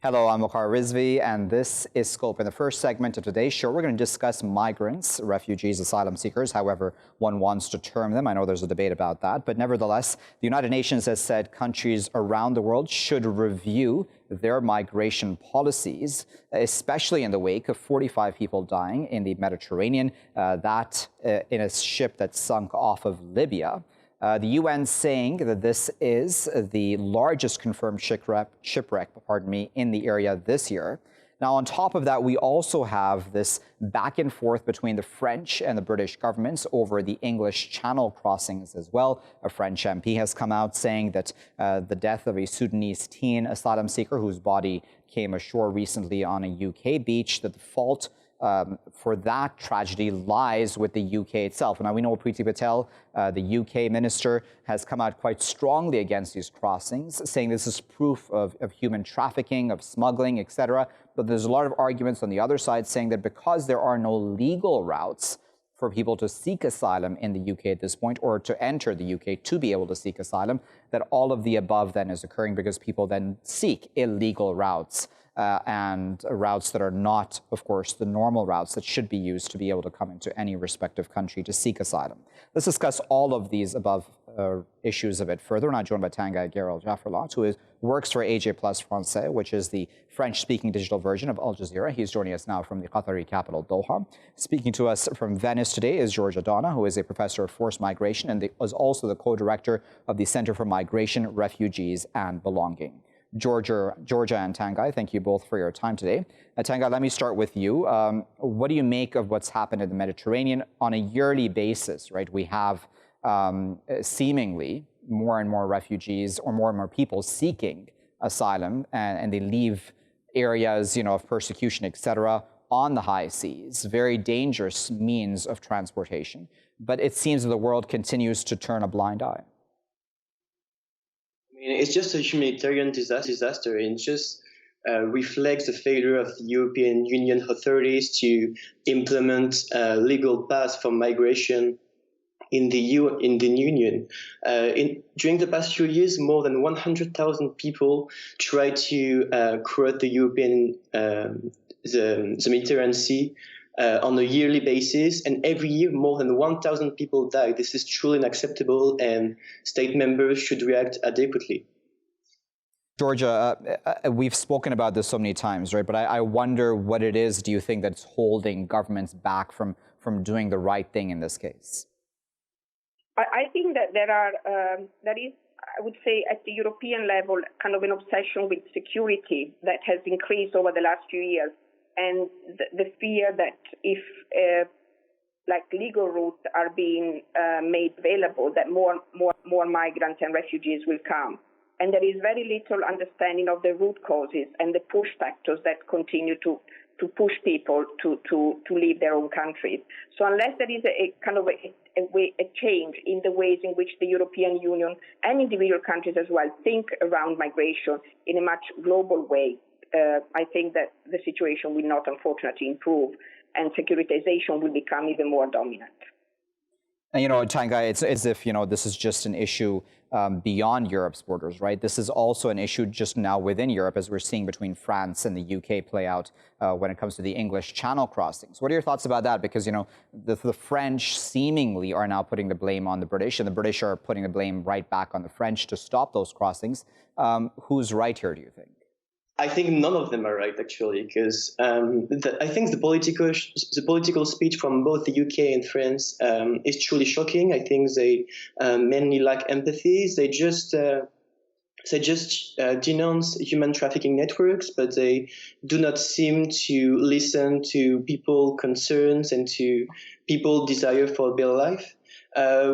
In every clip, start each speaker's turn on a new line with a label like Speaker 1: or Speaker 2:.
Speaker 1: Hello, I'm Waqar Rizvi, and this is Scope. In the first segment of today's show, we're going to discuss migrants, refugees, asylum seekers, however one wants to term them. I know there's a debate about that, but nevertheless, the United Nations has said countries around the world should review their migration policies, especially in the wake of 45 people dying in the Mediterranean, in a ship that sunk off of Libya. The UN saying that this is the largest confirmed shipwreck, in the area this year. Now, on top of that, we also have this back and forth between the French and the British governments over the English Channel crossings as well. A French MP has come out saying that the death of a Sudanese teen asylum seeker whose body came ashore recently on a UK beach, that the fault for that tragedy lies with the UK itself. Now, we know Priti Patel, the UK minister, has come out quite strongly against these crossings, saying this is proof of human trafficking, of smuggling, etc. But there's a lot of arguments on the other side saying that because there are no legal routes for people to seek asylum in the UK at this point, or to enter the UK to be able to seek asylum, that all of the above then is occurring because people then seek illegal routes. And routes that are not, of course, the normal routes that should be used to be able to come into any respective country to seek asylum. Let's discuss all of these above issues a bit further. We're now joined by Tanguy Garrel-Jaffrelot, who works for AJ Plus Francais, which is the French-speaking digital version of Al Jazeera. He's joining us now from the Qatari capital, Doha. Speaking to us from Venice today is Giorgia, who is a professor of forced migration and is also the co-director of the Center for Migration, Refugees and Belonging. Giorgia and Tanguy, thank you both for your time today. Tanguy, let me start with you. What do you make of what's happened in the Mediterranean on a yearly basis, right? We have seemingly more and more refugees or more people seeking asylum, and they leave areas, of persecution, etc., on the high seas, very dangerous means of transportation. But it seems that the world continues to turn a blind eye.
Speaker 2: It's just a humanitarian disaster, and it just reflects the failure of the European Union authorities to implement legal paths for migration in the Union. During the past few years, more than 100,000 people tried to cross the the Mediterranean Sea on a yearly basis, and every year more than 1,000 people die. This is truly unacceptable, and state members should react adequately.
Speaker 1: Giorgia, we've spoken about this so many times, right? But I wonder what it is, do you think, that's holding governments back from doing the right thing in this case?
Speaker 3: I think that there is, I would say, at the European level, kind of an obsession with security that has increased over the last few years. And the fear that if legal routes are being made available, that more migrants and refugees will come. And there is very little understanding of the root causes and the push factors that continue to push people to leave their own countries. So unless there is a kind of a change in the ways in which the European Union and individual countries as well think around migration in a much global way, I think that the situation will not, unfortunately, improve, and securitization will become even more dominant.
Speaker 1: And, Tanguy, it's as if, this is just an issue beyond Europe's borders, right? This is also an issue just now within Europe, as we're seeing between France and the UK play out when it comes to the English Channel crossings. What are your thoughts about that? Because, the French seemingly are now putting the blame on the British, and the British are putting the blame right back on the French to stop those crossings. Who's right here, do you think?
Speaker 2: I think none of them are right, actually, because I think the political speech from both the UK and France is truly shocking. I think they mainly lack empathy. They just denounce human trafficking networks, but they do not seem to listen to people's concerns and to people's desire for a better life.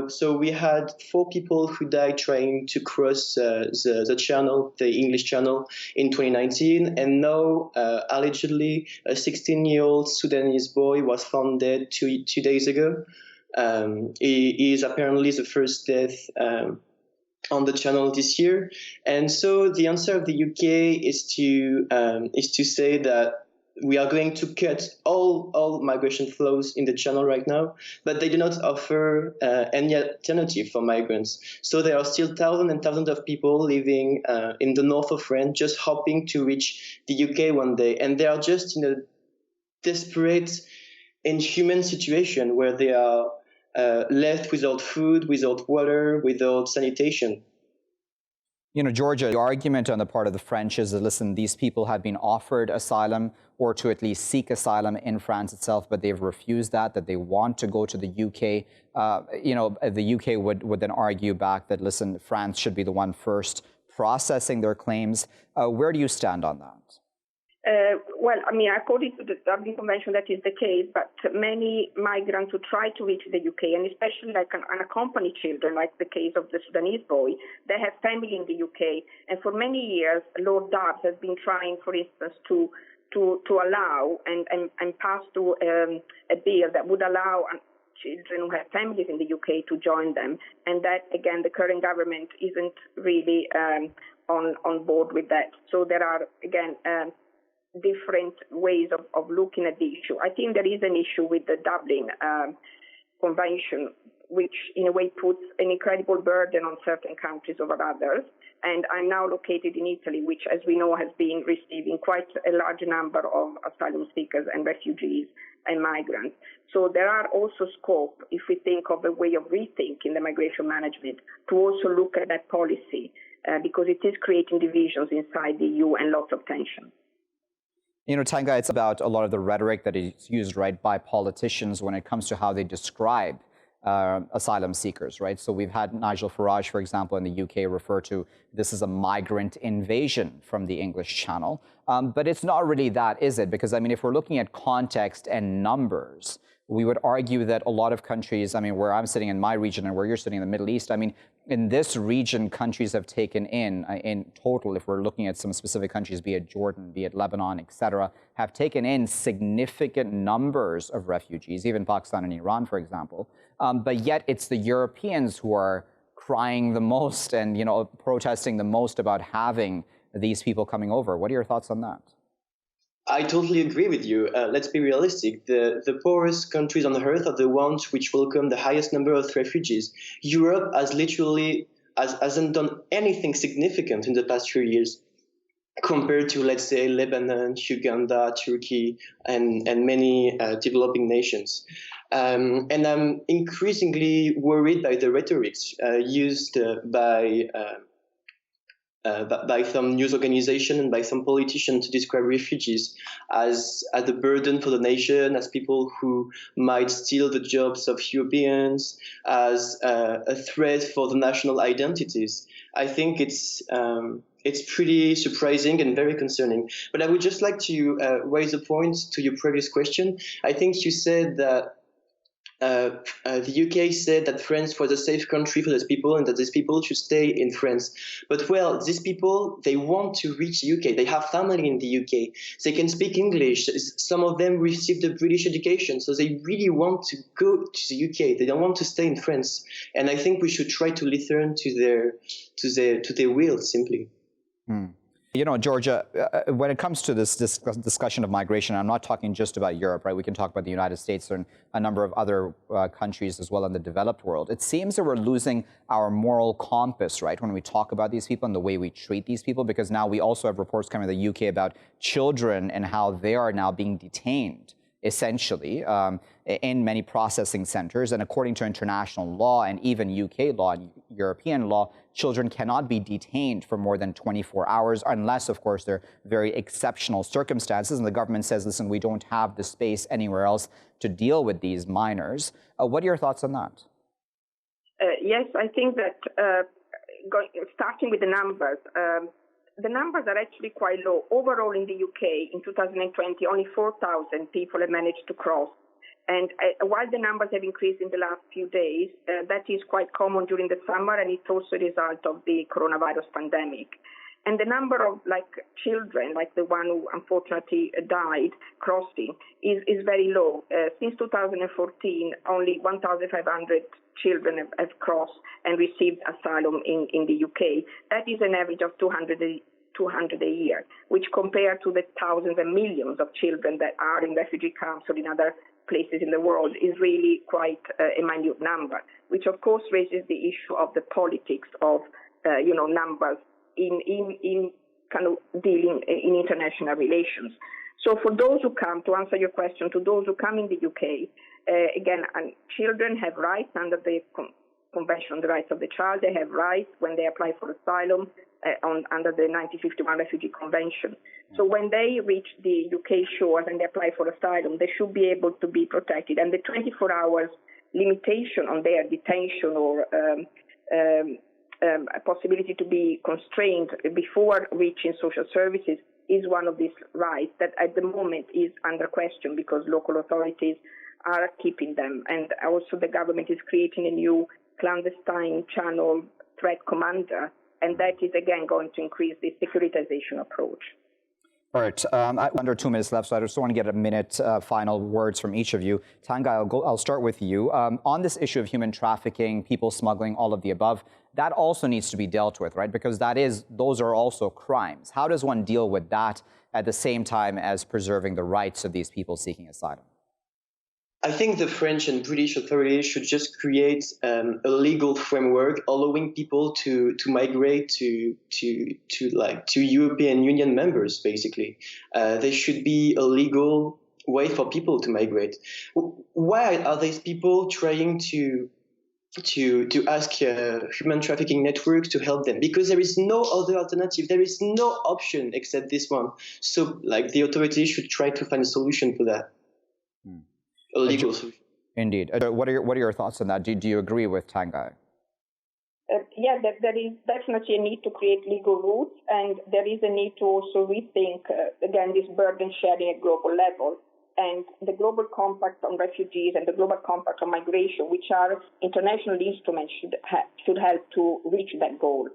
Speaker 2: So we had 4 people who died trying to cross the channel, the English Channel, in 2019, and now allegedly a 16-year-old Sudanese boy was found dead two days ago. He is apparently the first death on the channel this year, and so the answer of the UK is to say that we are going to cut all migration flows in the channel right now, but they do not offer any alternative for migrants. So there are still thousands and thousands of people living in the north of France, just hoping to reach the UK one day, and they are just in a desperate, inhuman situation where they are left without food, without water, without sanitation.
Speaker 1: You know, Giorgia, the argument on the part of the French is that, listen, these people have been offered asylum or to at least seek asylum in France itself, but they've refused that they want to go to the UK. The UK would then argue back that, listen, France should be the one first processing their claims. Where do you stand on that?
Speaker 3: According to the Dublin Convention, that is the case, but many migrants who try to reach the UK, and especially like unaccompanied children, like the case of the Sudanese boy, they have family in the UK. And for many years, Lord Dubs has been trying, for instance, to allow and pass through a bill that would allow children who have families in the UK to join them. And that, again, the current government isn't really on board with that. So there are, again, different ways of looking at the issue. I think there is an issue with the Dublin Convention, which in a way puts an incredible burden on certain countries over others. And I'm now located in Italy, which, as we know, has been receiving quite a large number of asylum seekers and refugees and migrants. So there are also scope, if we think of a way of rethinking the migration management, to also look at that policy, because it is creating divisions inside the EU and lots of tension.
Speaker 1: You know, Tanguy, it's about a lot of the rhetoric that is used, right, by politicians when it comes to how they describe asylum seekers, right? So we've had Nigel Farage, for example, in the UK refer to this as a migrant invasion from the English Channel. But it's not really that, is it? Because, I mean, if we're looking at context and numbers, we would argue that a lot of countries, I mean, where I'm sitting in my region and where you're sitting in the Middle East, I mean, in this region, countries have taken in total, if we're looking at some specific countries, be it Jordan, be it Lebanon, et cetera, have taken in significant numbers of refugees, even Pakistan and Iran, for example. But yet it's the Europeans who are crying the most and, you know, protesting the most about having these people coming over. What are your thoughts on that?
Speaker 2: I totally agree with you. Let's be realistic. The poorest countries on earth are the ones which welcome the highest number of refugees. Europe hasn't done anything significant in the past few years compared to, let's say, Lebanon, Uganda, Turkey, and many developing nations. And I'm increasingly worried by the rhetorics used by some news organization and by some politicians to describe refugees as a burden for the nation, as people who might steal the jobs of Europeans, as a threat for the national identities. I think it's pretty surprising and very concerning. But I would just like to raise a point to your previous question. I think you said that the UK said that France was a safe country for these people and that these people should stay in France. But, well, these people, they want to reach the UK. They have family in the UK. They can speak English. Some of them received a British education, so they really want to go to the UK. They don't want to stay in France. And I think we should try to listen to their will, simply.
Speaker 1: You know, Giorgia, when it comes to this discussion of migration, I'm not talking just about Europe, right? We can talk about the United States and a number of other countries as well in the developed world. It seems that we're losing our moral compass, right, when we talk about these people and the way we treat these people, because now we also have reports coming to the UK about children and how they are now being detained, essentially, in many processing centers. And according to international law and even UK law and European law, children cannot be detained for more than 24 hours unless, of course, they're very exceptional circumstances. And the government says, listen, we don't have the space anywhere else to deal with these minors. What are your thoughts on that?
Speaker 3: Yes, I think that starting with the numbers are actually quite low. Overall in the UK in 2020, only 4,000 people have managed to cross. And while the numbers have increased in the last few days, that is quite common during the summer, and it's also a result of the coronavirus pandemic. And the number of children, like the one who unfortunately died crossing, is very low. Since 2014, only 1,500 children have crossed and received asylum in the UK. That is an average of 200 200 a year, which compared to the thousands and millions of children that are in refugee camps or in other places in the world is really quite a minute number, which of course raises the issue of the politics of, numbers in kind of dealing in international relations. So for those who come, to answer your question, to those who come in the UK, again, children have rights under the Convention on the Rights of the Child. They have rights when they apply for asylum under the 1951 Refugee Convention. So when they reach the UK shores and they apply for asylum, they should be able to be protected. And the 24 hours limitation on their detention or a possibility to be constrained before reaching social services is one of these rights that at the moment is under question because local authorities are keeping them. And also the government is creating a new clandestine channel threat commander, and that is again going to increase the securitization approach.
Speaker 1: All right, under 2 minutes left, so I just want to get a minute final words from each of you. Tanguy, I'll start with you. On this issue of human trafficking, people smuggling, all of the above, that also needs to be dealt with, right? Because those are also crimes. How does one deal with that at the same time as preserving the rights of these people seeking asylum?
Speaker 2: I think the French and British authorities should just create a legal framework allowing people to migrate to European Union members. Basically, there should be a legal way for people to migrate. Why are these people trying to ask human trafficking networks to help them? Because there is no other alternative. There is no option except this one. So, the authorities should try to find a solution for that. A legal solution.
Speaker 1: Indeed. What are your thoughts on that? Do you agree with Tanguy?
Speaker 3: Yeah, there is definitely a need to create legal routes, and there is a need to also rethink, again, this burden sharing at global level. And the Global Compact on Refugees and the Global Compact on Migration, which are international instruments, should help to reach that goal.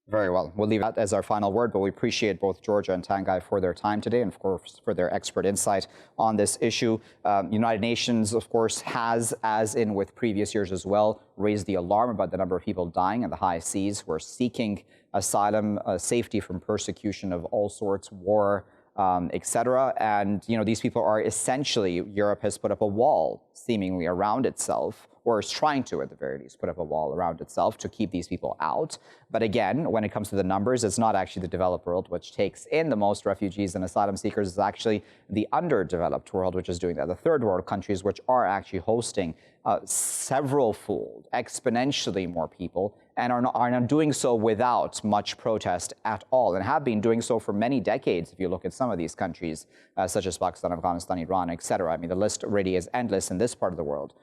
Speaker 1: Very well. We'll leave that as our final word, but we appreciate both Giorgia and Tanguy for their time today and, of course, for their expert insight on this issue. United Nations, of course, has, as in with previous years as well, raised the alarm about the number of people dying in the high seas who are seeking asylum, safety from persecution of all sorts, war, etc. And, these people are essentially, Europe has put up a wall seemingly around itself, or is trying to, at the very least, put up a wall around itself to keep these people out. But again, when it comes to the numbers, it's not actually the developed world which takes in the most refugees and asylum seekers. It's actually the underdeveloped world which is doing that. The third world countries which are actually hosting several-fold, exponentially more people, and are not doing so without much protest at all, and have been doing so for many decades, if you look at some of these countries, such as Pakistan, Afghanistan, Iran, etc. I mean, the list really is endless in this part of the world.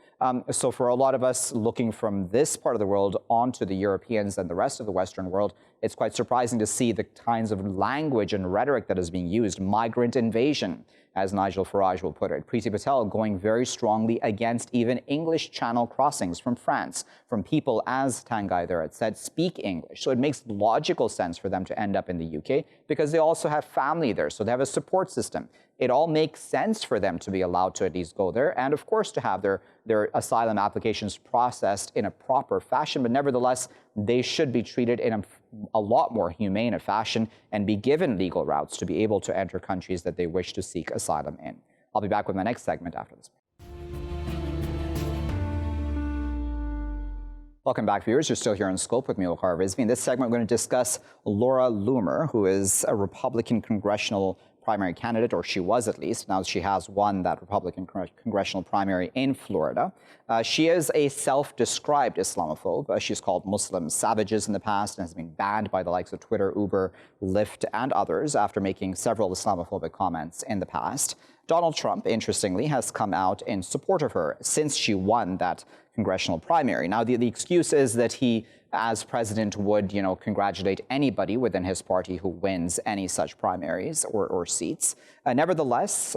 Speaker 1: So for a lot of us looking from this part of the world onto the Europeans and the rest of the Western world, it's quite surprising to see the kinds of language and rhetoric that is being used. Migrant invasion, as Nigel Farage will put it. Priti Patel going very strongly against even English Channel crossings from France, from people, as Tanguy there had said, speak English. So it makes logical sense for them to end up in the UK because they also have family there, so they have a support system. It all makes sense for them to be allowed to at least go there, and of course to have their asylum applications processed in a proper fashion, but nevertheless, they should be treated in a lot more humane a fashion and be given legal routes to be able to enter countries that they wish to seek asylum in. I'll be back with my next segment after this. Welcome back, viewers. You're still here in Scope with me, Waqar Rizvi. In this segment, we're going to discuss Laura Loomer, who is a Republican congressional primary candidate, or she was at least. Now she has won that Republican congressional primary in Florida. She is a self-described Islamophobe. She's called Muslims savages in the past and has been banned by the likes of Twitter, Uber, Lyft, and others after making several Islamophobic comments in the past. Donald Trump, interestingly, has come out in support of her since she won that congressional primary. Now, the excuse is that he, as president, would, congratulate anybody within his party who wins any such primaries or seats. Nevertheless,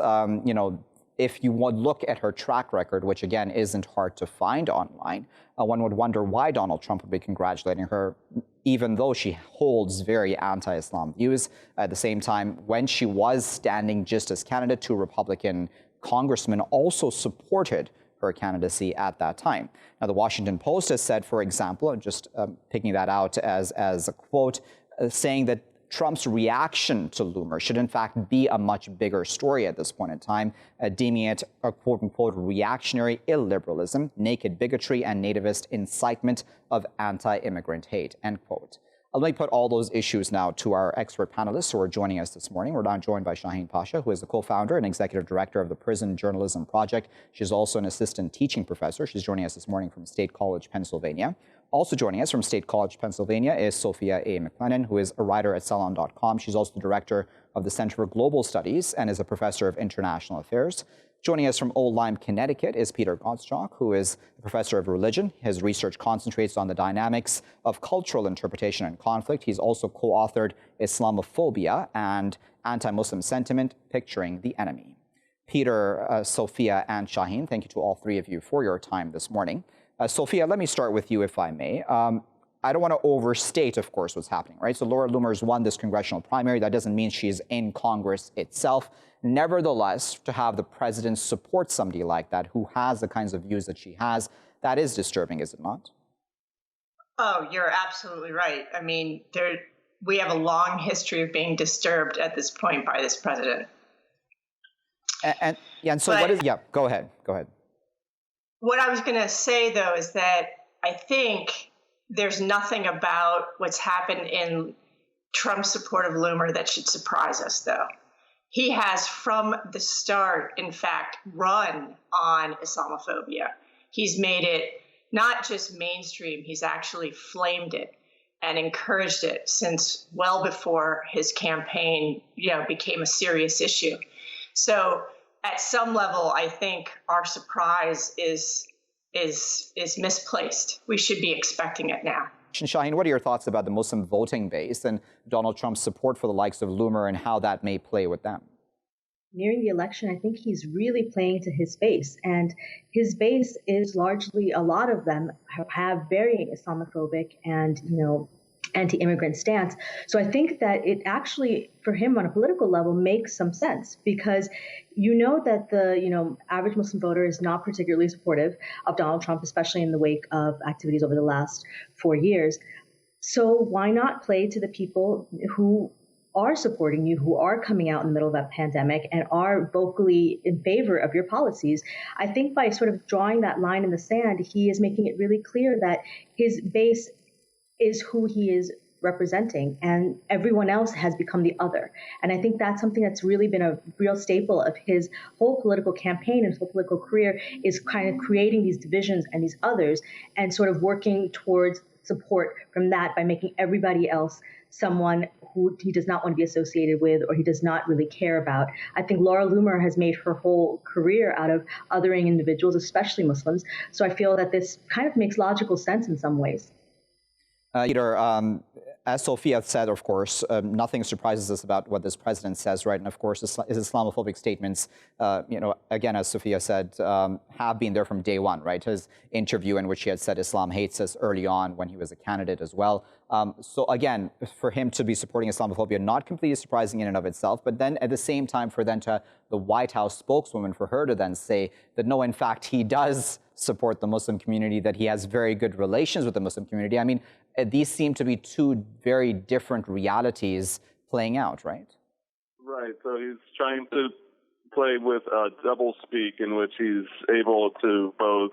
Speaker 1: if you would look at her track record, which again isn't hard to find online, one would wonder why Donald Trump would be congratulating her, even though she holds very anti-Islam views. At the same time, when she was standing just as candidate, two Republican congressmen also supported her candidacy at that time. Now, the Washington Post has said, for example, just picking that out as a quote, saying that Trump's reaction to Loomer should in fact be a much bigger story at this point in time, deeming it a quote-unquote reactionary illiberalism, naked bigotry, and nativist incitement of anti-immigrant hate, end quote. Let me put all those issues now to our expert panelists who are joining us this morning. We're now joined by Shaheen Pasha, who is the co-founder and executive director of the Prison Journalism Project. She's also an assistant teaching professor. She's joining us this morning from State College, Pennsylvania. Also joining us from State College, Pennsylvania is Sophia A. McClennen, who is a writer at Salon.com. She's also the director of the Center for Global Studies and is a professor of international affairs. Joining us from Old Lyme, Connecticut is Peter Gottschalk, who is a professor of religion. His research concentrates on the dynamics of cultural interpretation and conflict. He's also co-authored Islamophobia and Anti-Muslim Sentiment, Picturing the Enemy. Peter, Sophia, and Shaheen, thank you to all three of you for your time this morning. Sophia, let me start with you, if I may. I don't want to overstate, of course, what's happening, right? So Laura Loomer's won this congressional primary. That doesn't mean she's in Congress itself. Nevertheless, to have the president support somebody like that who has the kinds of views that she has, that is disturbing, is it not?
Speaker 4: Oh, you're absolutely right. I mean, we have a long history of being disturbed at this point by this president.
Speaker 1: Go ahead.
Speaker 4: What I was going to say, though, is that I think there's nothing about what's happened in Trump's support of Loomer that should surprise us, though. He has, from the start, in fact, run on Islamophobia. He's made it not just mainstream, he's actually flamed it and encouraged it since well before his campaign, became a serious issue. So at some level, I think our surprise is misplaced. We should be expecting it now.
Speaker 1: Shaheen, what are your thoughts about the Muslim voting base and Donald Trump's support for the likes of Loomer and how that may play with them?
Speaker 5: Nearing the election, I think he's really playing to his base. And his base is largely, a lot of them have very Islamophobic and, anti-immigrant stance. So I think that it actually, for him on a political level, makes some sense because that the, average Muslim voter is not particularly supportive of Donald Trump, especially in the wake of activities over the last 4 years. So why not play to the people who are supporting you, who are coming out in the middle of that pandemic and are vocally in favor of your policies? I think by sort of drawing that line in the sand, he is making it really clear that his base is who he is representing, and everyone else has become the other. And I think that's something that's really been a real staple of his whole political campaign and his whole political career, is kind of creating these divisions and these others and sort of working towards support from that by making everybody else someone who he does not want to be associated with or he does not really care about. I think Laura Loomer has made her whole career out of othering individuals, especially Muslims. So I feel that this kind of makes logical sense in some ways.
Speaker 1: Peter, as Sophia said, of course, nothing surprises us about what this president says, right? And of course, his Islamophobic statements, again, as Sophia said, have been there from day one, right? His interview in which he had said Islam hates us early on when he was a candidate as well. So again, for him to be supporting Islamophobia, not completely surprising in and of itself, but then at the same time for then to the White House spokeswoman, for her to then say that no, in fact, he does support the Muslim community, that he has very good relations with the Muslim community. I mean, these seem to be two very different realities playing out, right?
Speaker 6: Right. So he's trying to play with double speak, in which he's able to both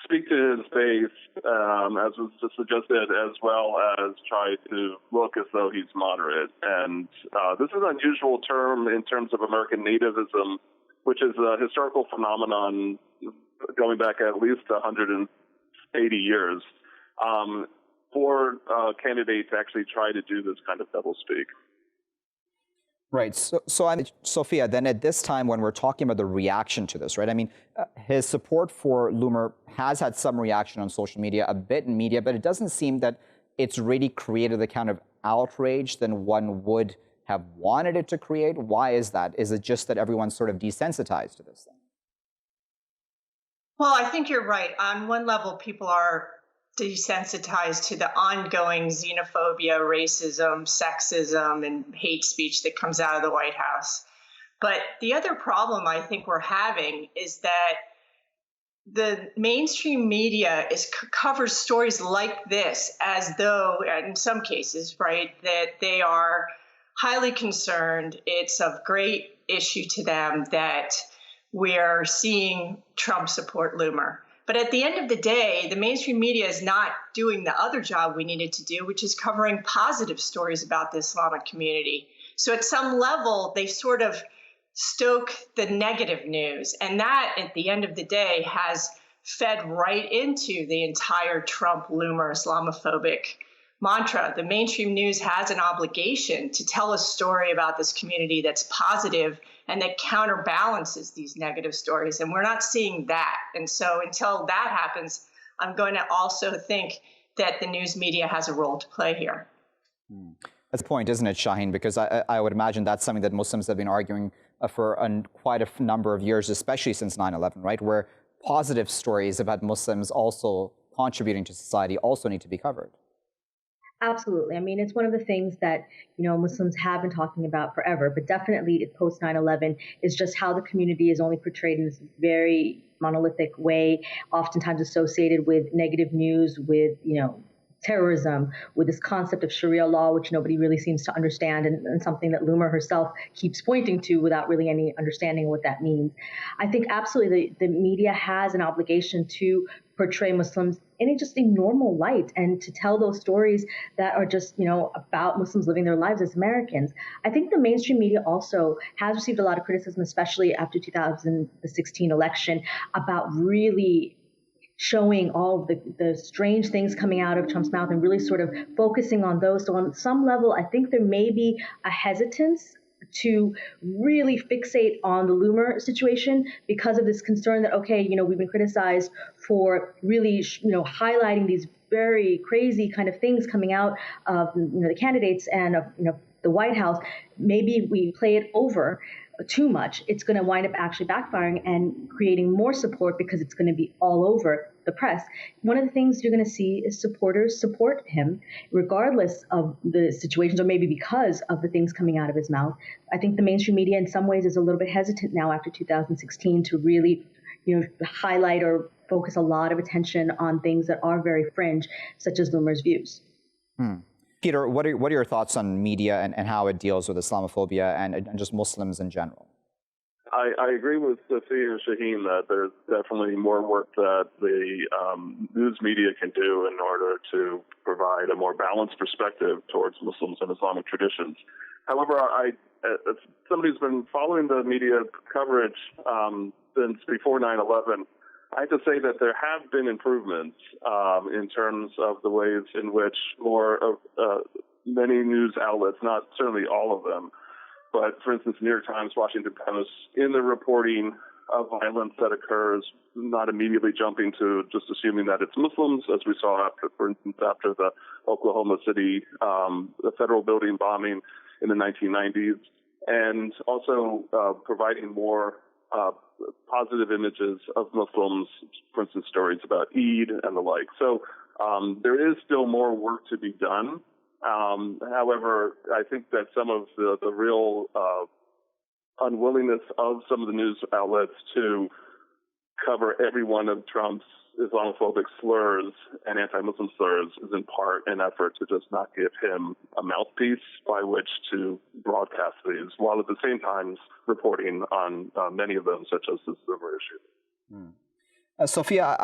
Speaker 6: speak to his base, as was just suggested, as well as try to look as though he's moderate. And this is an unusual term in terms of American nativism, which is a historical phenomenon going back at least 180 years. For candidates to actually try to do this kind of doublespeak.
Speaker 1: Right. So I mean, Sophia, then at this time when we're talking about the reaction to this, right? I mean, his support for Loomer has had some reaction on social media, a bit in media, but it doesn't seem that it's really created the kind of outrage than one would have wanted it to create. Why is that? Is it just that everyone's sort of desensitized to this thing?
Speaker 4: Well, I think you're right. On one level, people are desensitized to the ongoing xenophobia, racism, sexism, and hate speech that comes out of the White House. But the other problem I think we're having is that the mainstream media covers stories like this as though, in some cases, right, that they are highly concerned. It's of great issue to them that we're seeing Trump support Loomer. But at the end of the day, the mainstream media is not doing the other job we needed to do, which is covering positive stories about the Islamic community. So at some level, they sort of stoke the negative news. And that, at the end of the day, has fed right into the entire Trump Loomer Islamophobic mantra. The mainstream news has an obligation to tell a story about this community that's positive and that counterbalances these negative stories. And we're not seeing that. And so until that happens, I'm going to also think that the news media has a role to play here.
Speaker 1: That's the point, isn't it, Shaheen? Because I would imagine that's something that Muslims have been arguing for quite a number of years, especially since 9/11, right? Where positive stories about Muslims also contributing to society also need to be covered.
Speaker 5: Absolutely. I mean, it's one of the things that, Muslims have been talking about forever, but definitely post 9/11 is just how the community is only portrayed in this very monolithic way, oftentimes associated with negative news, with, terrorism, with this concept of Sharia law, which nobody really seems to understand, and something that Loomer herself keeps pointing to without really any understanding of what that means. I think absolutely the media has an obligation to portray Muslims in just a normal light and to tell those stories that are just, about Muslims living their lives as Americans. I think the mainstream media also has received a lot of criticism, especially after 2016 election, about really showing all of the strange things coming out of Trump's mouth and really sort of focusing on those. So on some level, I think there may be a hesitance to really fixate on the Loomer situation because of this concern that, okay, we've been criticized for really, highlighting these very crazy kind of things coming out of, the candidates and of, the White House. Maybe we play it over too much, it's going to wind up actually backfiring and creating more support because it's going to be all over the press. One of the things you're going to see is supporters support him regardless of the situations, or maybe because of the things coming out of his mouth. I think the mainstream media in some ways is a little bit hesitant now after 2016 to really, highlight or focus a lot of attention on things that are very fringe, such as Loomer's views.
Speaker 1: Peter, what are your thoughts on media and how it deals with Islamophobia and just Muslims in general?
Speaker 6: I agree with Sophia and Shaheen that there's definitely more work that the news media can do in order to provide a more balanced perspective towards Muslims and Islamic traditions. However, as somebody who's been following the media coverage since before 9/11, I have to say that there have been improvements in terms of the ways in which many news outlets, not certainly all of them, but for instance, New York Times, Washington Post, in the reporting of violence that occurs, not immediately jumping to just assuming that it's Muslims, as we saw, for instance, after the Oklahoma City the federal building bombing in the 1990s, and also providing more positive images of Muslims, for instance, stories about Eid and the like. So there is still more work to be done. However, I think that some of the real unwillingness of some of the news outlets to cover every one of Trump's Islamophobic slurs and anti-Muslim slurs is in part an effort to just not give him a mouthpiece by which to broadcast these, while at the same time reporting on many of them, such as this Loomer issue.
Speaker 1: Sophia,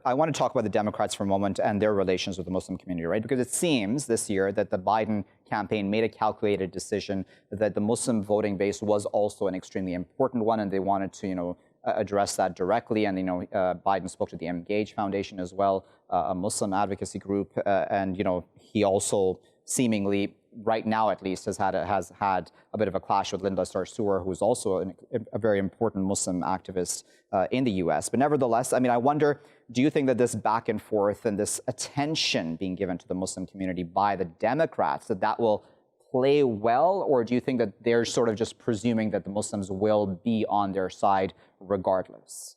Speaker 1: I want to talk about the Democrats for a moment and their relations with the Muslim community, right? Because it seems this year that the Biden campaign made a calculated decision that the Muslim voting base was also an extremely important one, and they wanted to, address that directly. And, Biden spoke to the Engage Foundation as well, a Muslim advocacy group. And, he also seemingly, right now at least, has had a bit of a clash with Linda Sarsour, who's also a very important Muslim activist in the U.S. But nevertheless, I wonder, do you think that this back and forth and this attention being given to the Muslim community by the Democrats, that will play well, or do you think that they're sort of just presuming that the Muslims will be on their side regardless?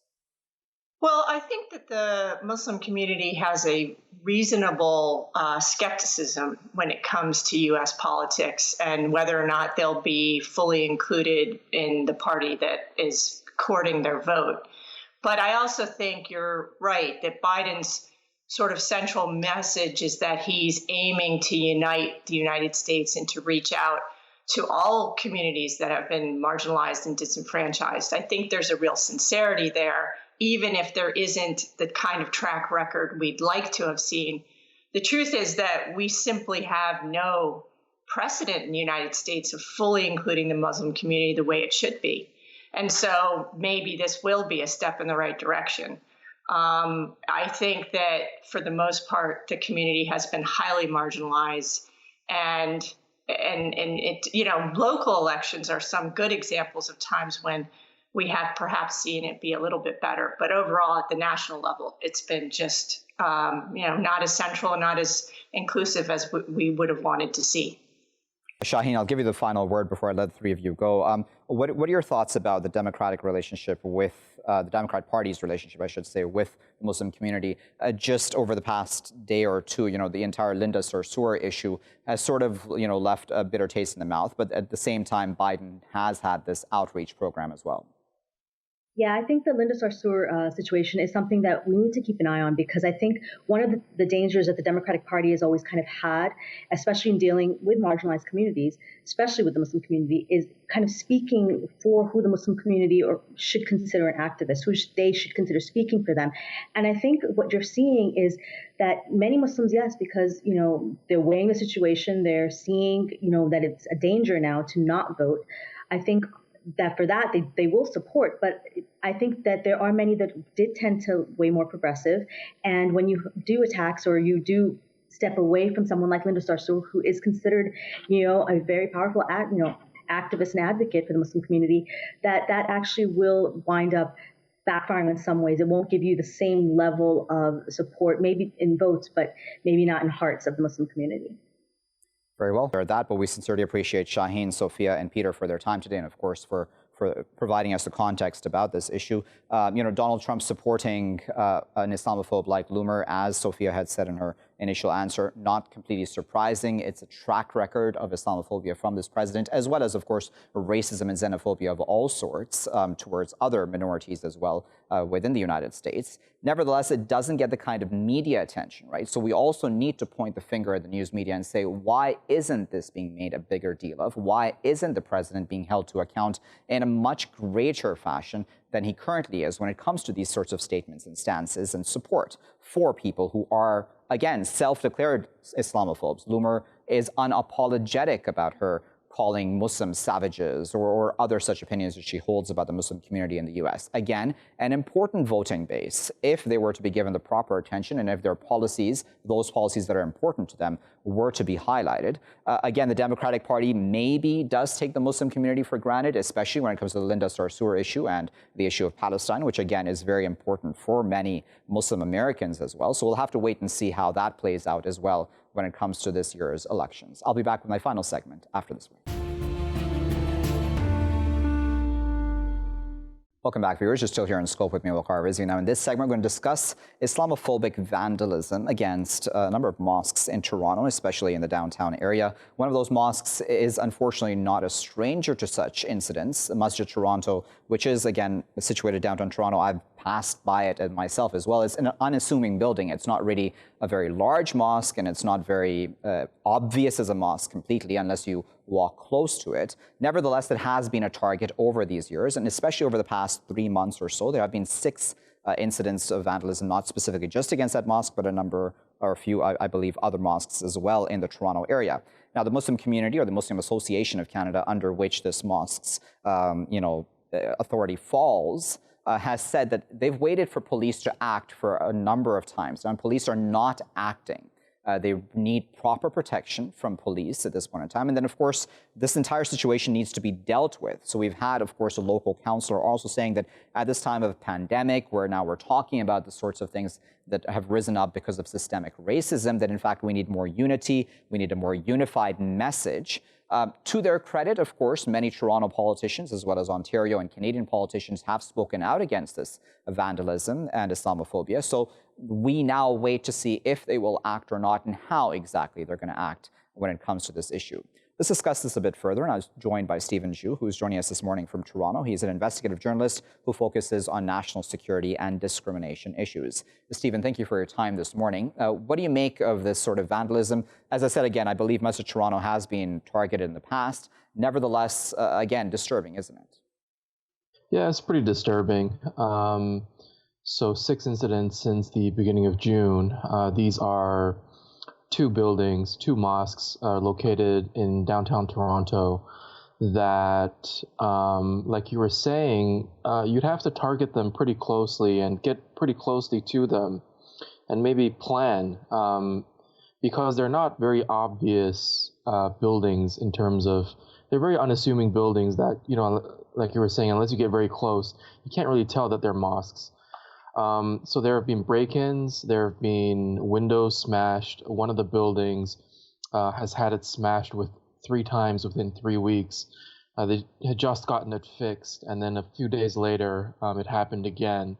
Speaker 4: Well, I think that the Muslim community has a reasonable skepticism when it comes to U.S. politics and whether or not they'll be fully included in the party that is courting their vote. But I also think you're right that Biden's sort of central message is that he's aiming to unite the United States and to reach out to all communities that have been marginalized and disenfranchised. I think there's a real sincerity there, even if there isn't the kind of track record we'd like to have seen. The truth is that we simply have no precedent in the United States of fully including the Muslim community the way it should be. And so maybe this will be a step in the right direction. I think that for the most part, the community has been highly marginalized, and it, local elections are some good examples of times when we have perhaps seen it be a little bit better. But overall, at the national level, it's been just, not as central and not as inclusive as we would have wanted to see.
Speaker 1: Shaheen, I'll give you the final word before I let the three of you go. What are your thoughts about the Democratic relationship with, the Democrat Party's relationship, I should say, with the Muslim community? Just over the past day or two, the entire Indus issue has sort of, left a bitter taste in the mouth. But at the same time, Biden has had this outreach program as well.
Speaker 5: Yeah, I think the Indus situation is something that we need to keep an eye on, because I think one of the dangers that the Democratic Party has always kind of had, especially in dealing with marginalized communities, especially with the Muslim community, is kind of speaking for who the Muslim community should consider an activist, who they should consider speaking for them. And I think what you're seeing is that many Muslims, yes, because, they're weighing the situation, they're seeing, that it's a danger now to not vote. I think that for that, they will support. But I think that there are many that did tend to weigh more progressive. And when you do attacks or you do step away from someone like Indus Special, who is considered, a very powerful, activist and advocate for the Muslim community, that actually will wind up backfiring in some ways. It won't give you the same level of support, maybe in votes, but maybe not in hearts of the Muslim community.
Speaker 1: Very well. For that, but we sincerely appreciate Shaheen, Sophia, and Peter for their time today, and of course for providing us the context about this issue. Donald Trump supporting an Islamophobe like Loomer, as Sophia had said in her initial answer, not completely surprising. It's a track record of Islamophobia from this president, as well as, of course, racism and xenophobia of all sorts towards other minorities as well within the United States. Nevertheless, it doesn't get the kind of media attention, right? So we also need to point the finger at the news media and say, why isn't this being made a bigger deal of? Why isn't the president being held to account in a much greater fashion than he currently is when it comes to these sorts of statements and stances and support for people who are, again, self-declared Islamophobes? Loomer is unapologetic about her calling Muslims savages or other such opinions that she holds about the Muslim community in the U.S. Again, an important voting base if they were to be given the proper attention and if their policies, those policies that are important to them, were to be highlighted. Again, the Democratic Party maybe does take the Muslim community for granted, especially when it comes to the Indus issue and the issue of Palestine, which again is very important for many Muslim Americans as well. So we'll have to wait and see how that plays out as well when it comes to this year's elections. I'll be back with my final segment after this break. Welcome back, viewers. You're still here in Scope with me, Waqar Rizvi. Now, in this segment, we're going to discuss Islamophobic vandalism against a number of mosques in Toronto, especially in the downtown area. One of those mosques is unfortunately not a stranger to such incidents, Masjid Toronto, which is, again, situated downtown Toronto. I've passed by it myself as well. It's an unassuming building. It's not really a very large mosque, and it's not very obvious as a mosque completely unless you walk close to it. Nevertheless, it has been a target over these years, and especially over the past 3 months or so. There have been 6 incidents of vandalism, not specifically just against that mosque, but a number or a few, I believe, other mosques as well in the Toronto area. Now, the Muslim community, or the Muslim Association of Canada, under which this mosque's authority falls, has said that they've waited for police to act for a number of times. And police are not acting. They need proper protection from police at this point in time. And then, of course, this entire situation needs to be dealt with. So we've had, of course, a local councillor also saying that at this time of pandemic, where now we're talking about the sorts of things that have risen up because of systemic racism, that in fact we need more unity, we need a more unified message. To their credit, of course, many Toronto politicians, as well as Ontario and Canadian politicians, have spoken out against this vandalism and Islamophobia. So we now wait to see if they will act or not and how exactly they're going to act when it comes to this issue. Let's discuss this a bit further, and I was joined by Zhou, who's joining us this morning from Toronto. He's an investigative journalist who focuses on national security and discrimination issues. Stephen, thank you for your time this morning. What do you make of this sort of vandalism? As I said again, I believe much of Toronto has been targeted in the past. Nevertheless, again, disturbing, isn't it?
Speaker 7: Yeah, it's pretty disturbing. So 6 incidents since the beginning of June. These are 2 buildings, 2 mosques located in downtown Toronto that, like you were saying, you'd have to target them pretty closely and get pretty closely to them and maybe plan, because they're not very obvious buildings in terms of, they're very unassuming buildings that, you know, like you were saying, unless you get very close, you can't really tell that they're mosques. So there have been break-ins, there have been windows smashed. One of the buildings has had it smashed 3 times within 3 weeks. They had just gotten it fixed, and then a few days later, it happened again.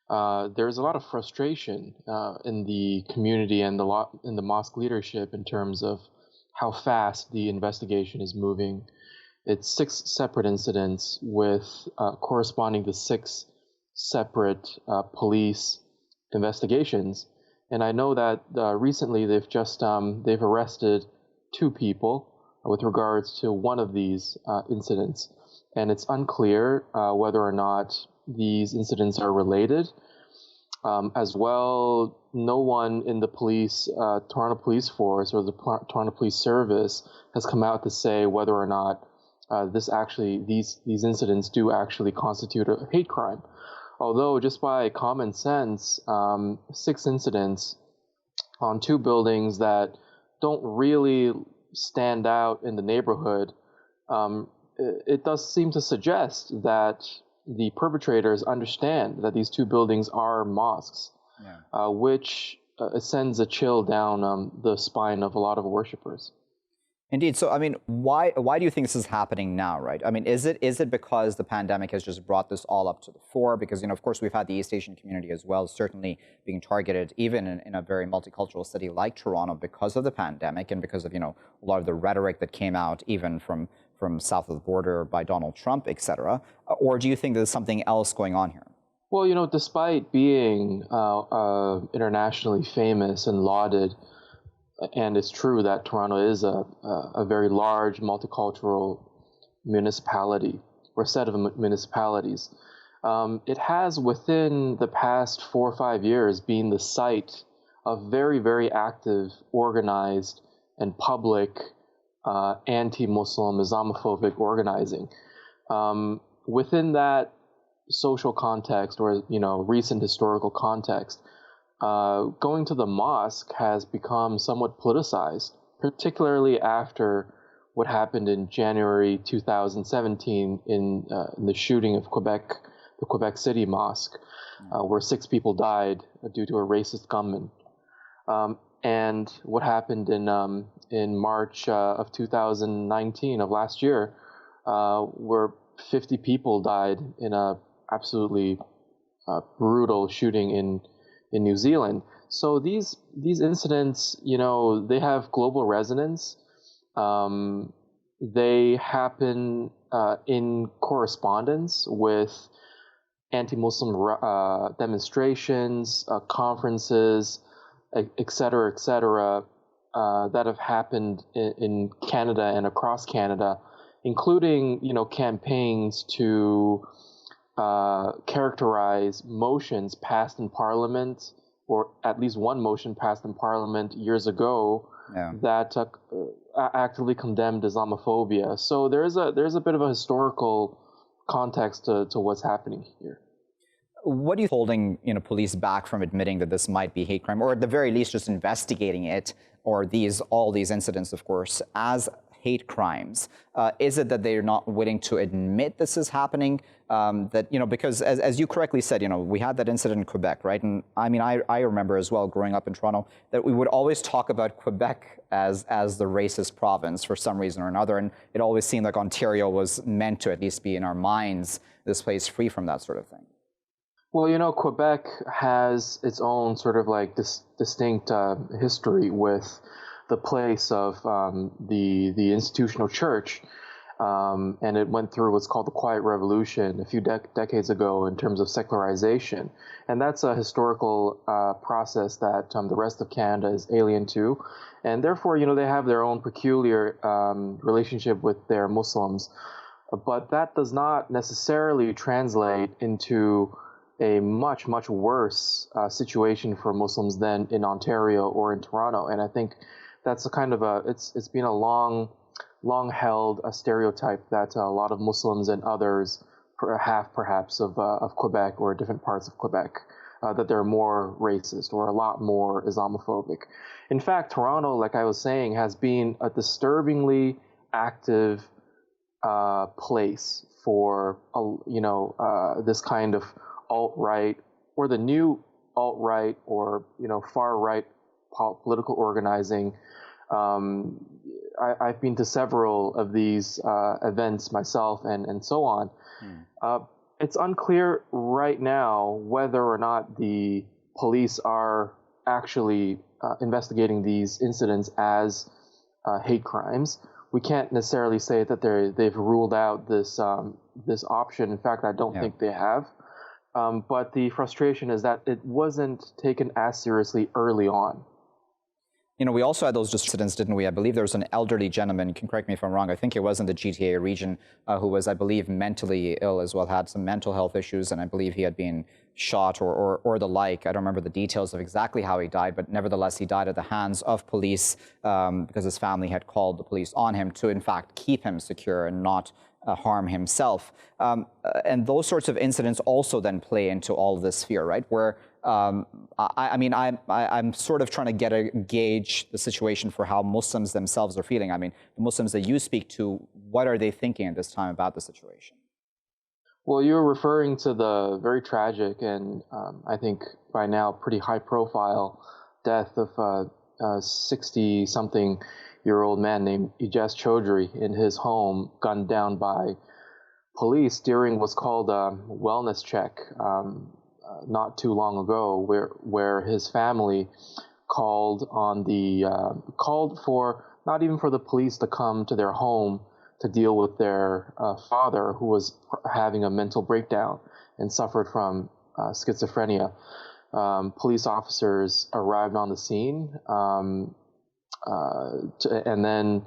Speaker 7: There's a lot of frustration in the community and in the mosque leadership in terms of how fast the investigation is moving. It's 6 separate incidents with corresponding to 6 separate police investigations, and I know that recently they've arrested 2 people with regards to one of these incidents, and it's unclear whether or not these incidents are related. As well, no one in the Toronto Police Force or the Toronto Police Service has come out to say whether or not these incidents do actually constitute a hate crime. Although, just by common sense, 6 incidents on 2 buildings that don't really stand out in the neighborhood, it does seem to suggest that the perpetrators understand that these 2 buildings are mosques, which sends a chill down the spine of a lot of worshippers.
Speaker 1: Indeed. So, I mean, why do you think this is happening now, right? I mean, is it because the pandemic has just brought this all up to the fore? Because, you know, of course, we've had the East Asian community as well, certainly being targeted, even in a very multicultural city like Toronto, because of the pandemic and because of, you know, a lot of the rhetoric that came out even from south of the border by Donald Trump, et cetera. Or do you think there's something else going on here?
Speaker 7: Well, you know, despite being internationally famous and lauded, and it's true that Toronto is a very large multicultural municipality, or set of municipalities. It has, within the past 4 or 5 years, been the site of very, very active, organized, and public anti-Muslim, Islamophobic organizing. Within that social context, or, you know, recent historical context, going to the mosque has become somewhat politicized, particularly after what happened in January 2017 in the shooting of the Quebec City Mosque, where 6 people died due to a racist gunman. And what happened in March of 2019 of last year, where 50 people died in a absolutely brutal shooting in New Zealand. So these incidents, you know, they have global resonance. They happen in correspondence with anti-Muslim demonstrations, conferences, et cetera, that have happened in Canada and across Canada, including, you know, campaigns to characterize motions passed in Parliament, or at least one motion passed in Parliament years ago, that actively condemned Islamophobia. So there's a bit of a historical context to what's happening here.
Speaker 1: What are you holding, you know, police back from admitting that this might be hate crime, or at the very least just investigating it, or all these incidents, of course, as hate crimes? Is it that they're not willing to admit this is happening? That, you know, because as you correctly said, you know, we had that incident in Quebec, right? And I mean, I remember as well, growing up in Toronto, that we would always talk about Quebec as the racist province for some reason or another. And it always seemed like Ontario was meant to at least be in our minds, this place free from that sort of thing.
Speaker 7: Well, you know, Quebec has its own sort of like distinct history with the place of the institutional church. And it went through what's called the Quiet Revolution a few decades ago in terms of secularization. And that's a historical process that the rest of Canada is alien to. And therefore, they have their own peculiar relationship with their Muslims. But that does not necessarily translate into a much, much worse situation for Muslims than in Ontario or in Toronto. And I think that's a kind of it's been a long held a stereotype that a lot of Muslims and others have perhaps of Quebec or different parts of Quebec, that they're more racist or a lot more Islamophobic. In fact, Toronto, like I was saying, has been a disturbingly active place for this kind of alt-right or the new alt-right or far-right political organizing. I've been to several of these events myself and so on. It's unclear right now whether or not the police are actually investigating these incidents as hate crimes. We can't necessarily say that they've ruled out this option. In fact, I don't think they have. But the frustration is that it wasn't taken as seriously early on.
Speaker 1: We also had those incidents, didn't we? I believe there was an elderly gentleman, you can correct me if I'm wrong, I think it was in the GTA region, who was, I believe, mentally ill as well, had some mental health issues, and I believe he had been shot or the like. I don't remember the details of exactly how he died, but nevertheless, he died at the hands of police because his family had called the police on him to, in fact, keep him secure and not harm himself. And those sorts of incidents also then play into all of this fear, right? Where I'm sort of trying to get a gauge the situation for how Muslims themselves are feeling. I mean, the Muslims that you speak to, what are they thinking at this time about the situation?
Speaker 7: Well, you're referring to the very tragic and I think by now pretty high-profile death of a 60-something-year-old man named Ijaz Chaudhry in his home, gunned down by police during what's called a wellness check. Not too long ago, where his family called for not even for the police to come to their home to deal with their father, who was having a mental breakdown and suffered from schizophrenia. Police officers arrived on the scene and then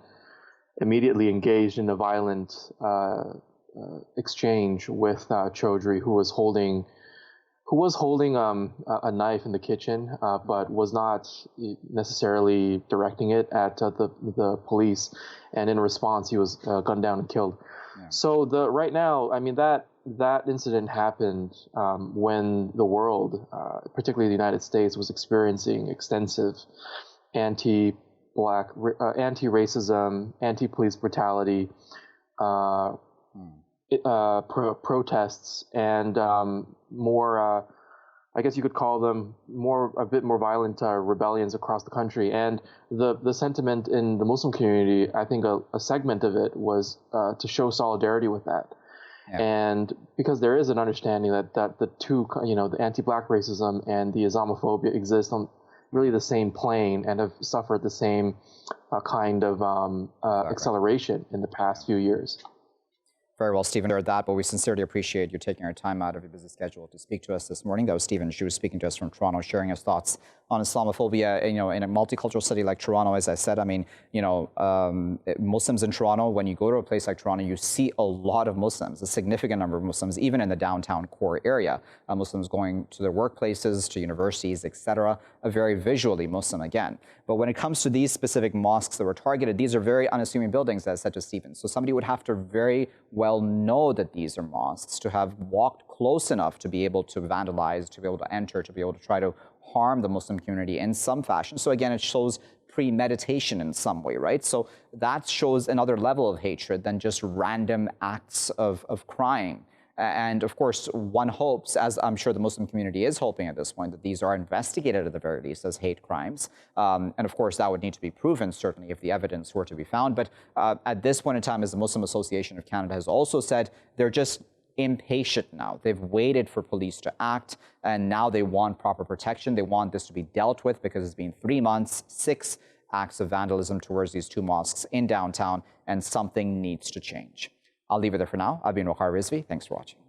Speaker 7: immediately engaged in a violent exchange with Chaudhry, who was holding a knife in the kitchen, but was not necessarily directing it at the police. And in response, he was gunned down and killed. Yeah. So right now, I mean, that incident happened when the world, particularly the United States, was experiencing extensive anti-black, anti-racism, anti-police brutality, protests, and more, I guess you could call them a bit more violent rebellions across the country. And the sentiment in the Muslim community, I think a segment of it was to show solidarity with that. Yeah. And because there is an understanding that the two, the anti-black racism and the Islamophobia exist on really the same plane and have suffered the same kind of acceleration in the past few years.
Speaker 1: Very well, Stephen, heard that, but we sincerely appreciate you taking our time out of your busy schedule to speak to us this morning. That was Stephen Zhou speaking to us from Toronto, sharing his thoughts on Islamophobia. In a multicultural city like Toronto, as I said, I mean, Muslims in Toronto, when you go to a place like Toronto, you see a lot of Muslims, a significant number of Muslims, even in the downtown core area. Muslims going to their workplaces, to universities, etc. Very visually Muslim again. But when it comes to these specific mosques that were targeted, these are very unassuming buildings, as I said to Stephen. So somebody would have to very well know that these are mosques, to have walked close enough to be able to vandalize, to be able to enter, to be able to try to harm the Muslim community in some fashion. So again, it shows premeditation in some way, right? So that shows another level of hatred than just random acts of crying. And of course, one hopes, as I'm sure the Muslim community is hoping at this point, that these are investigated at the very least as hate crimes. And of course, that would need to be proven, certainly, if the evidence were to be found. But at this point in time, as the Muslim Association of Canada has also said, they're just impatient now. They've waited for police to act, and now they want proper protection. They want this to be dealt with because it's been 3 months, 6 acts of vandalism towards these two mosques in downtown, and something needs to change. I'll leave it there for now. I've been Waqar Rizvi. Thanks for watching.